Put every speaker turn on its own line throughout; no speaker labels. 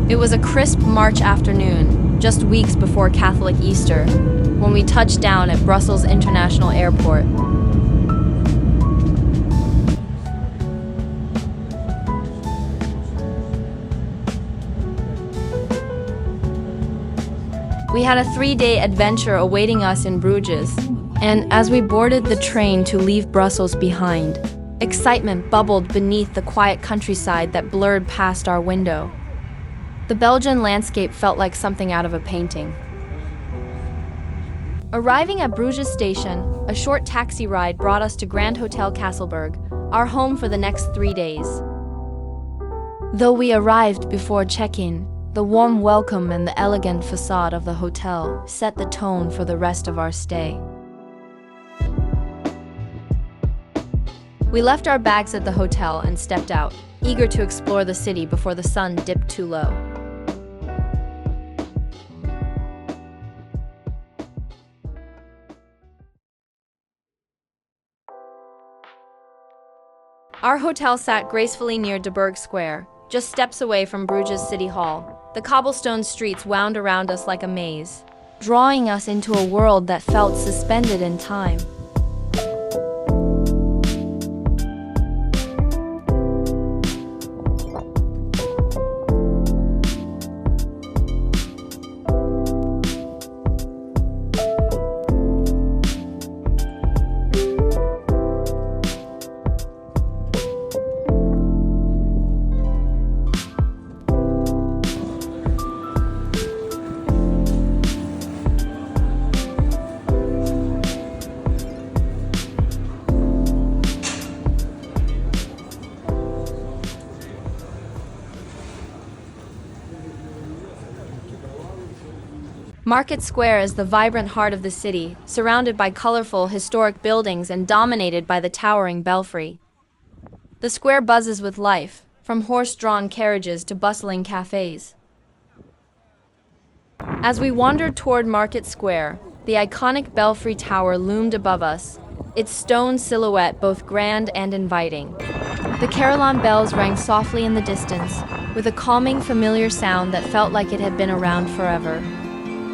It was a crisp March afternoon, just weeks before Catholic Easter, when we touched down at Brussels International Airport. We had a 3-day adventure awaiting us in Bruges, and as we boarded the train to leave Brussels behind, excitement bubbled beneath the quiet countryside that blurred past our window. The Belgian landscape felt like something out of a painting. Arriving at Bruges station, a short taxi ride brought us to Grand Hotel Castleberg, our home for the next 3 days. Though we arrived before check-in, the warm welcome and the elegant facade of the hotel set the tone for the rest of our stay. We left our bags at the hotel and stepped out, eager to explore the city before the sun dipped too low. Our hotel sat gracefully near De Burgh Square, just steps away from Bruges City Hall. The cobblestone streets wound around us like a maze, drawing us into a world that felt suspended in time. Market Square is the vibrant heart of the city, surrounded by colorful, historic buildings and dominated by the towering belfry. The square buzzes with life, from horse-drawn carriages to bustling cafes. As we wandered toward Market Square, the iconic belfry tower loomed above us, its stone silhouette both grand and inviting. The carillon bells rang softly in the distance, with a calming, familiar sound that felt like it had been around forever.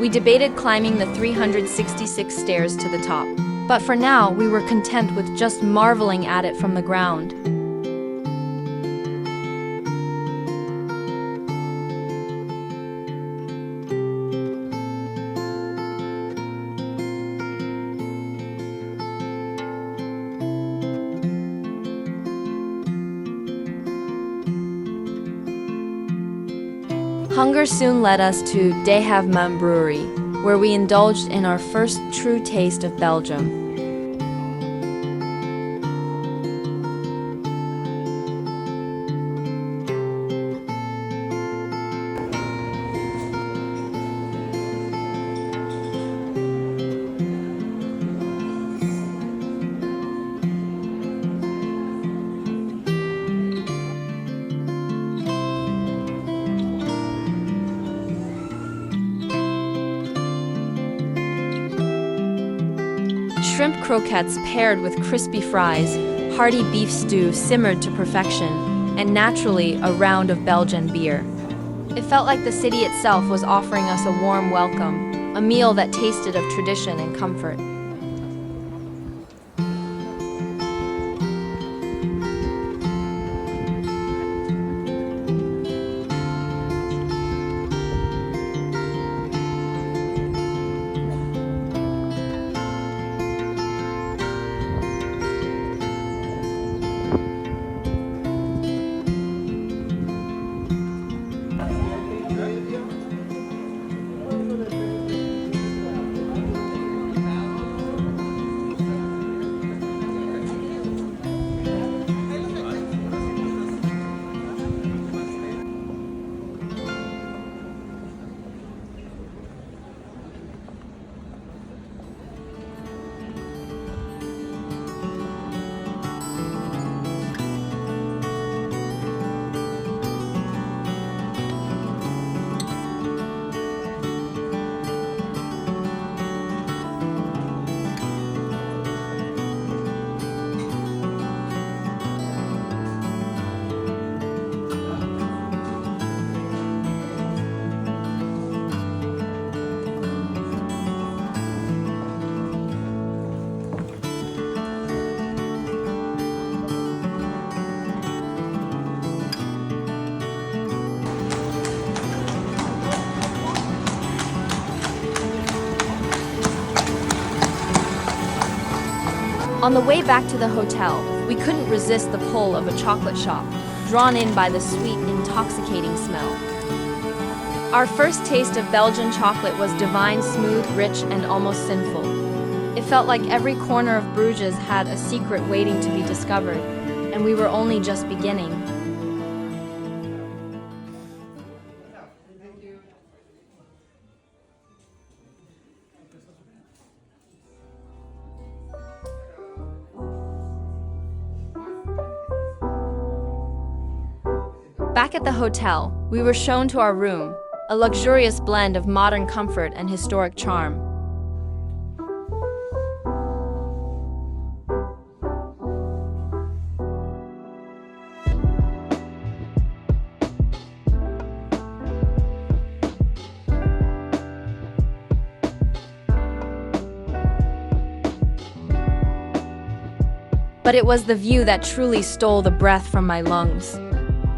We debated climbing the 366 stairs to the top, but for now we were content with just marveling at it from the ground. Hunger soon led us to De Havement Brewery, where we indulged in our first true taste of Belgium. Shrimp croquettes paired with crispy fries, hearty beef stew simmered to perfection, and naturally a round of Belgian beer. It felt like the city itself was offering us a warm welcome, a meal that tasted of tradition and comfort. On the way back to the hotel, we couldn't resist the pull of a chocolate shop, drawn in by the sweet, intoxicating smell. Our first taste of Belgian chocolate was divine, smooth, rich, and almost sinful. It felt like every corner of Bruges had a secret waiting to be discovered, and we were only just beginning. Back at the hotel, we were shown to our room, a luxurious blend of modern comfort and historic charm. But it was the view that truly stole the breath from my lungs.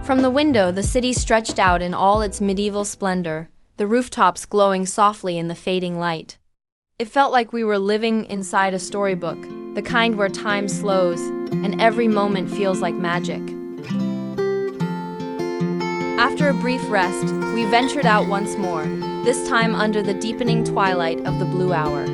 From the window, the city stretched out in all its medieval splendor, the rooftops glowing softly in the fading light. It felt like we were living inside a storybook, the kind where time slows and every moment feels like magic. After a brief rest, we ventured out once more, this time under the deepening twilight of the blue hour.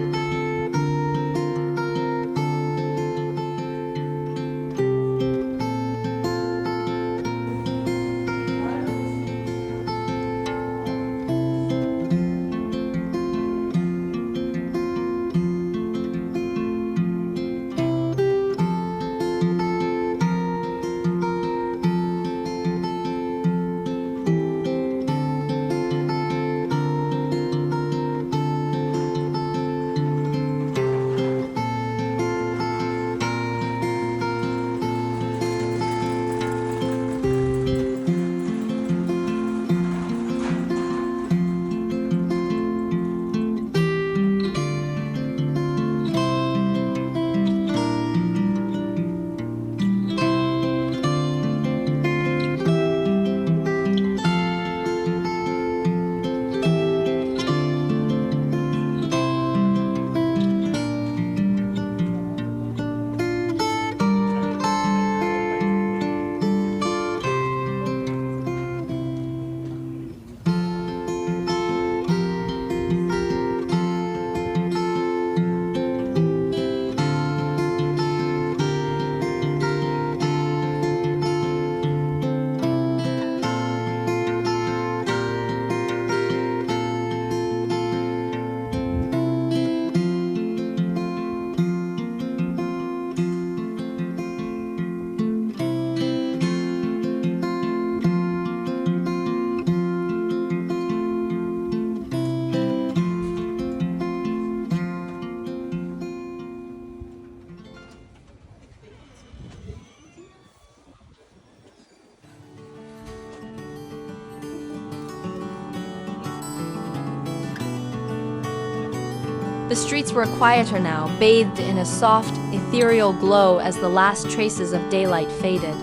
The streets were quieter now, bathed in a soft, ethereal glow as the last traces of daylight faded.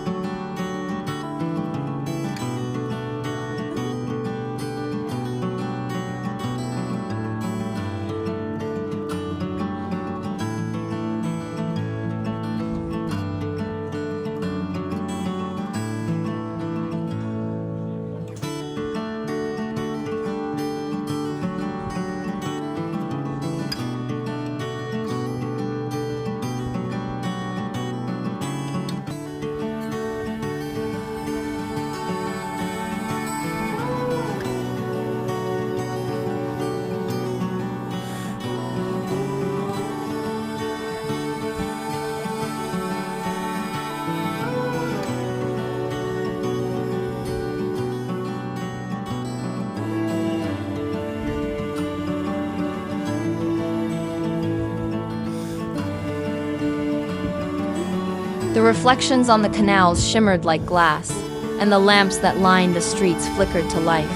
The reflections on the canals shimmered like glass, and the lamps that lined the streets flickered to life.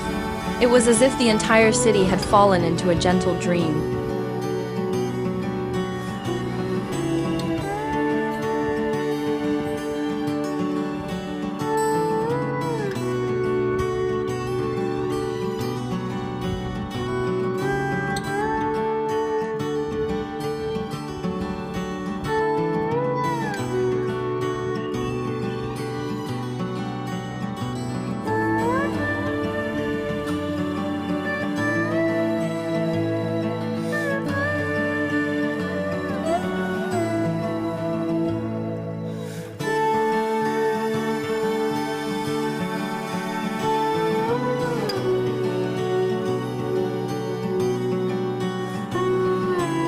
It was as if the entire city had fallen into a gentle dream.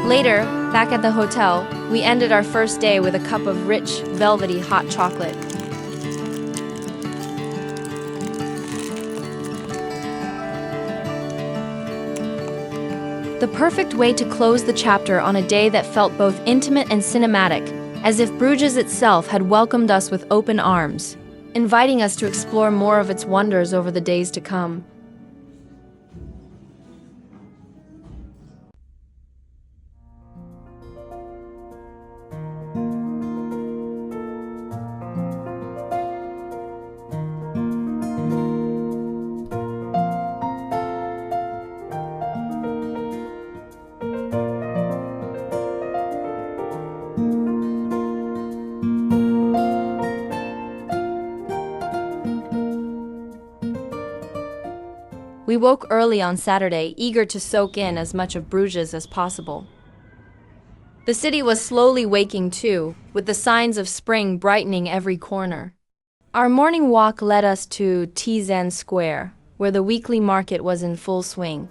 Later, back at the hotel, we ended our first day with a cup of rich, velvety hot chocolate. The perfect way to close the chapter on a day that felt both intimate and cinematic, as if Bruges itself had welcomed us with open arms, inviting us to explore more of its wonders over the days to come. We woke early on Saturday, eager to soak in as much of Bruges as possible. The city was slowly waking too, with the signs of spring brightening every corner. Our morning walk led us to Tizen Square, where the weekly market was in full swing.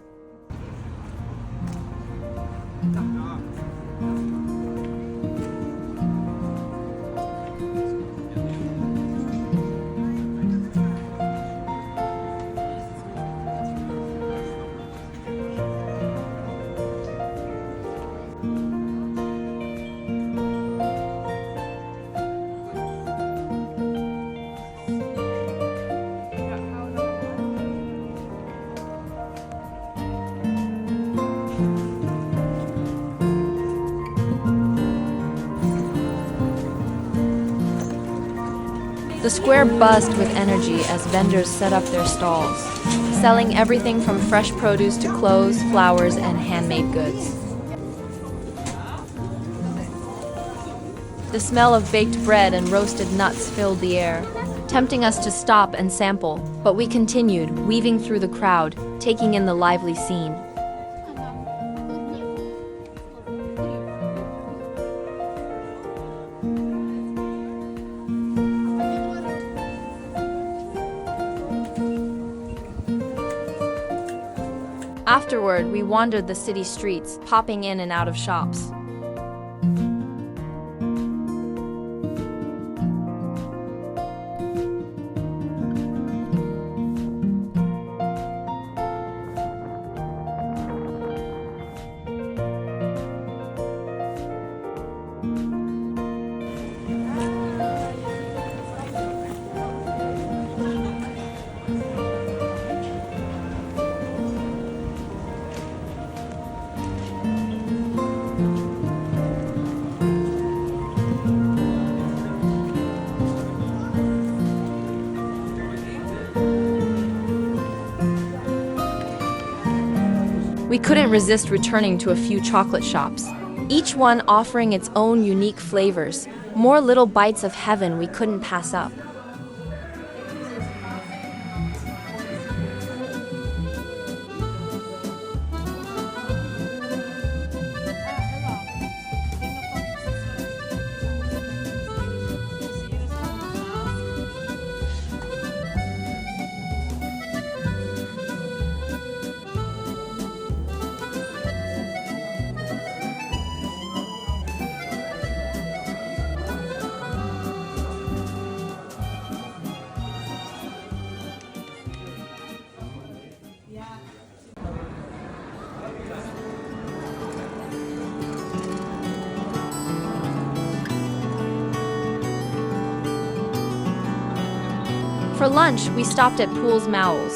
The square buzzed with energy as vendors set up their stalls, selling everything from fresh produce to clothes, flowers, and handmade goods. The smell of baked bread and roasted nuts filled the air, tempting us to stop and sample, but we continued, weaving through the crowd, taking in the lively scene. Afterward, we wandered the city streets, popping in and out of shops. We couldn't resist returning to a few chocolate shops, each one offering its own unique flavors, more little bites of heaven we couldn't pass up. For lunch, we stopped at Pool's Moules,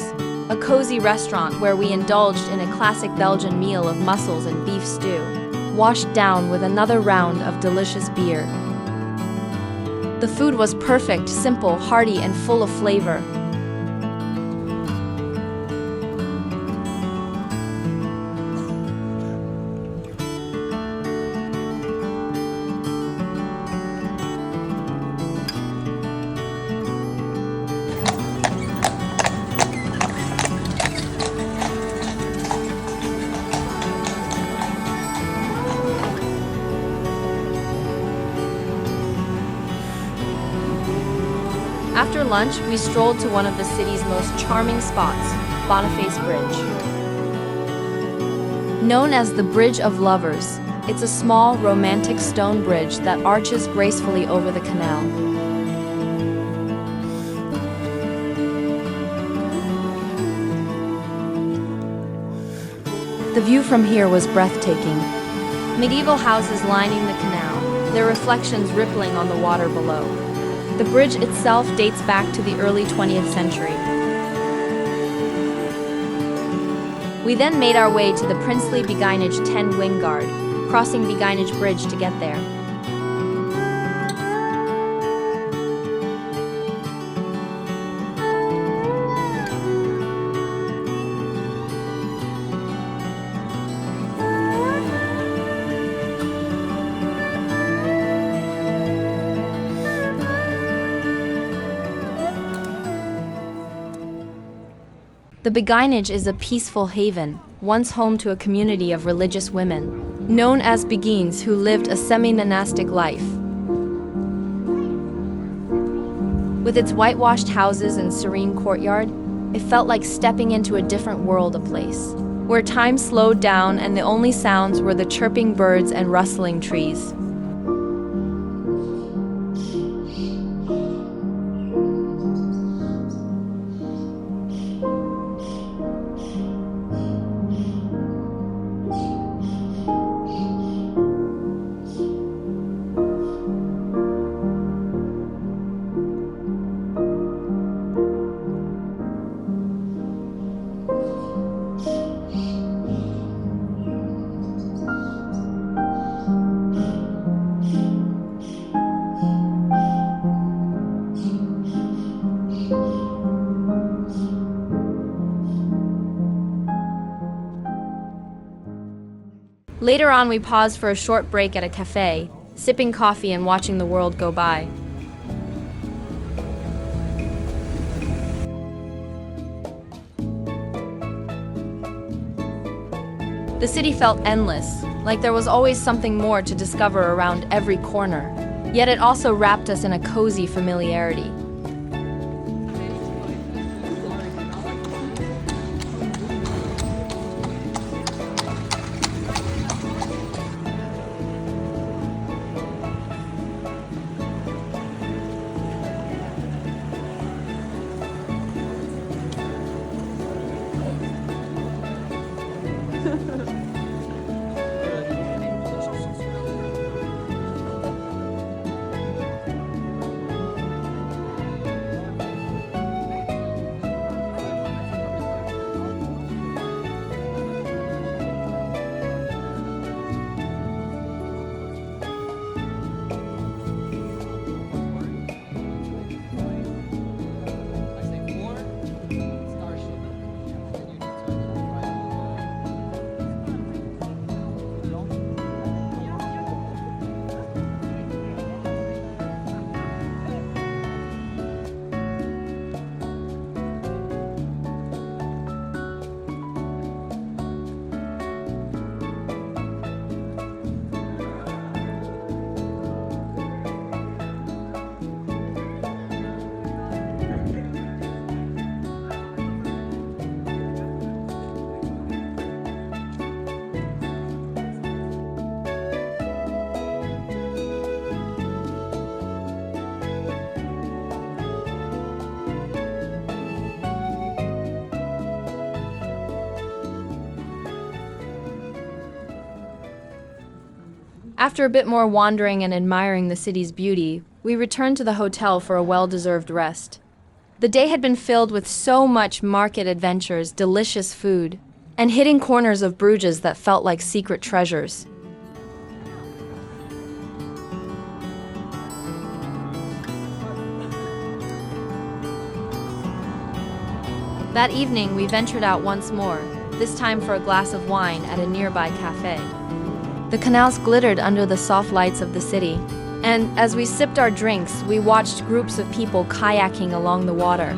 a cozy restaurant where we indulged in a classic Belgian meal of mussels and beef stew, washed down with another round of delicious beer. The food was perfect, simple, hearty, and full of flavor. After lunch, we strolled to one of the city's most charming spots, Boniface Bridge. Known as the Bridge of Lovers, It's a small, romantic stone bridge that arches gracefully over the canal. The view from here was breathtaking. Medieval houses lining the canal, their reflections rippling on the water below. The bridge itself dates back to the early 20th century. We then made our way to the princely Beguinage 10 Wing Guard, crossing Beguinage Bridge to get there. The Beguinage is a peaceful haven, once home to a community of religious women, known as Beguines, who lived a semi-monastic life. With its whitewashed houses and serene courtyard, it felt like stepping into a different world, a place where time slowed down and the only sounds were the chirping birds and rustling trees. Later on, we paused for a short break at a cafe, sipping coffee and watching the world go by. The city felt endless, like there was always something more to discover around every corner. Yet it also wrapped us in a cozy familiarity. After a bit more wandering and admiring the city's beauty, we returned to the hotel for a well-deserved rest. The day had been filled with so much market adventures, delicious food, and hidden corners of Bruges that felt like secret treasures. That evening, we ventured out once more, this time for a glass of wine at a nearby cafe. The canals glittered under the soft lights of the city, and as we sipped our drinks, we watched groups of people kayaking along the water.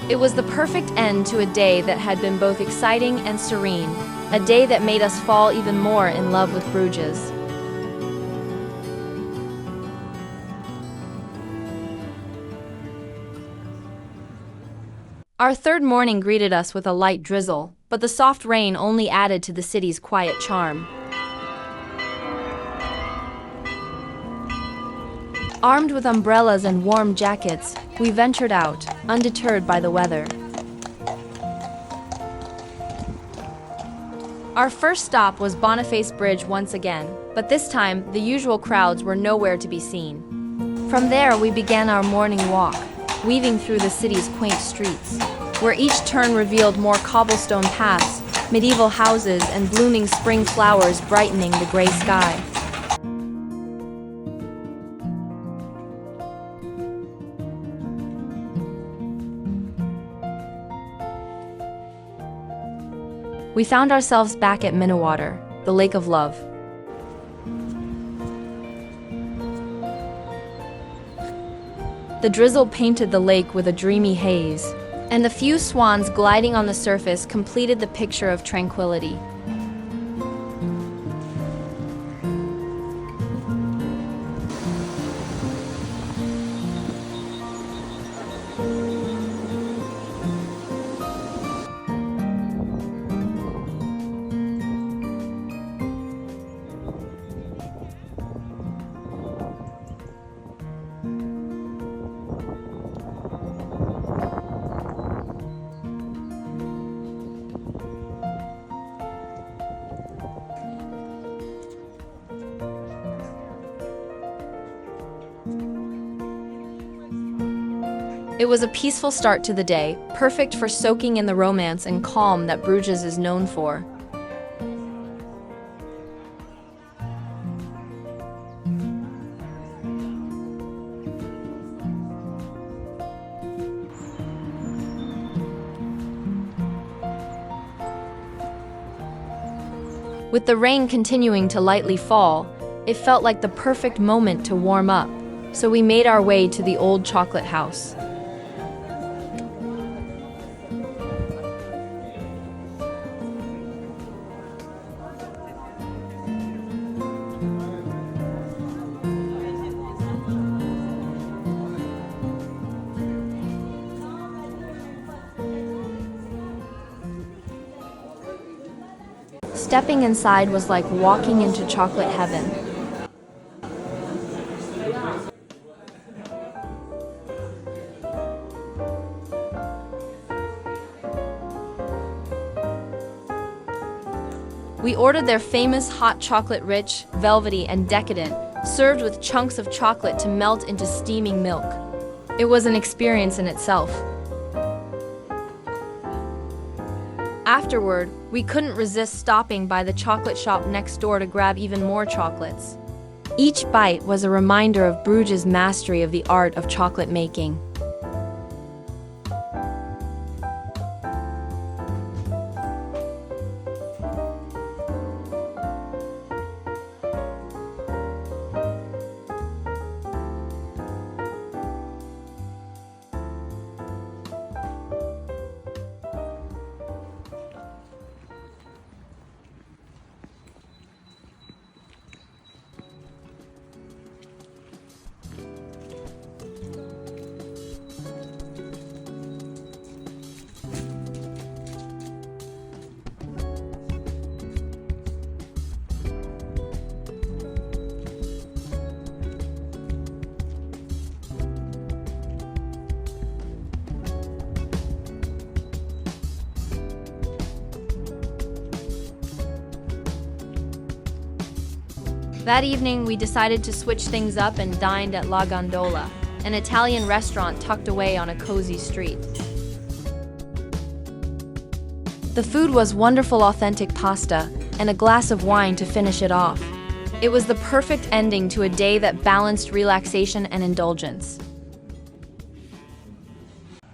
It was the perfect end to a day that had been both exciting and serene, a day that made us fall even more in love with Bruges. Our third morning greeted us with a light drizzle, but the soft rain only added to the city's quiet charm. Armed with umbrellas and warm jackets, we ventured out, undeterred by the weather. Our first stop was Boniface Bridge once again, but this time the usual crowds were nowhere to be seen. From there we began our morning walk, weaving through the city's quaint streets, where each turn revealed more cobblestone paths, medieval houses, and blooming spring flowers brightening the gray sky. We found ourselves back at Minnewater, the Lake of Love. The drizzle painted the lake with a dreamy haze, and the few swans gliding on the surface completed the picture of tranquility. It was a peaceful start to the day, perfect for soaking in the romance and calm that Bruges is known for. With the rain continuing to lightly fall, it felt like the perfect moment to warm up, so we made our way to the old chocolate house. Stepping inside was like walking into chocolate heaven. We ordered their famous hot chocolate, rich, velvety, and decadent, served with chunks of chocolate to melt into steaming milk. It was an experience in itself. Afterward, we couldn't resist stopping by the chocolate shop next door to grab even more chocolates. Each bite was a reminder of Bruges' mastery of the art of chocolate making. That evening, we decided to switch things up and dined at La Gondola, an Italian restaurant tucked away on a cozy street. The food was wonderful authentic pasta and a glass of wine to finish it off. It was the perfect ending to a day that balanced relaxation and indulgence.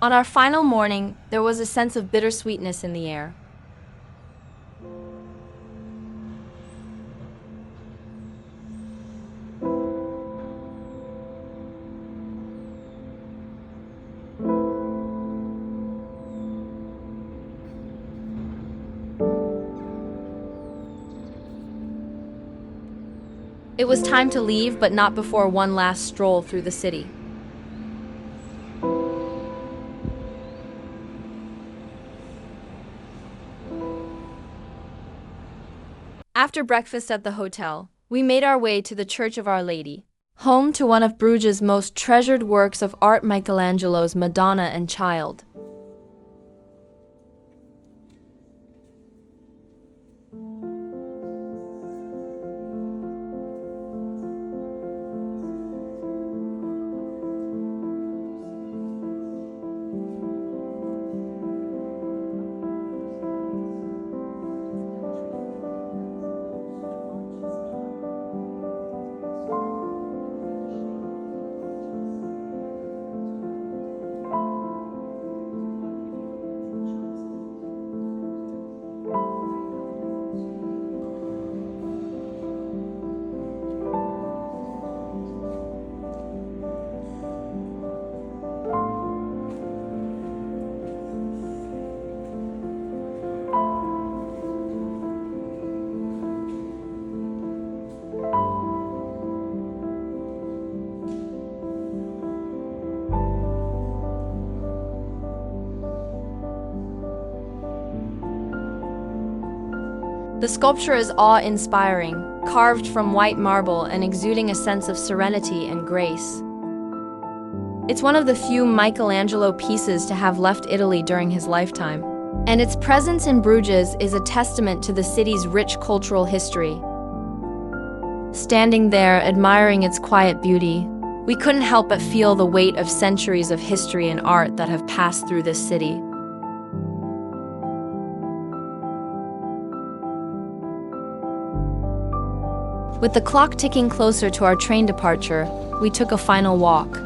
On our final morning, there was a sense of bittersweetness in the air. It was time to leave, but not before one last stroll through the city. After breakfast at the hotel, we made our way to the Church of Our Lady, home to one of Bruges' most treasured works of art, Michelangelo's Madonna and Child. The sculpture is awe-inspiring, carved from white marble and exuding a sense of serenity and grace. It's one of the few Michelangelo pieces to have left Italy during his lifetime, and its presence in Bruges is a testament to the city's rich cultural history. Standing there, admiring its quiet beauty, we couldn't help but feel the weight of centuries of history and art that have passed through this city. With the clock ticking closer to our train departure, we took a final walk.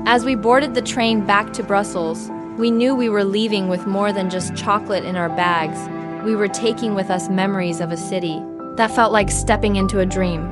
As we boarded the train back to Brussels, we knew we were leaving with more than just chocolate in our bags. We were taking with us memories of a city that felt like stepping into a dream.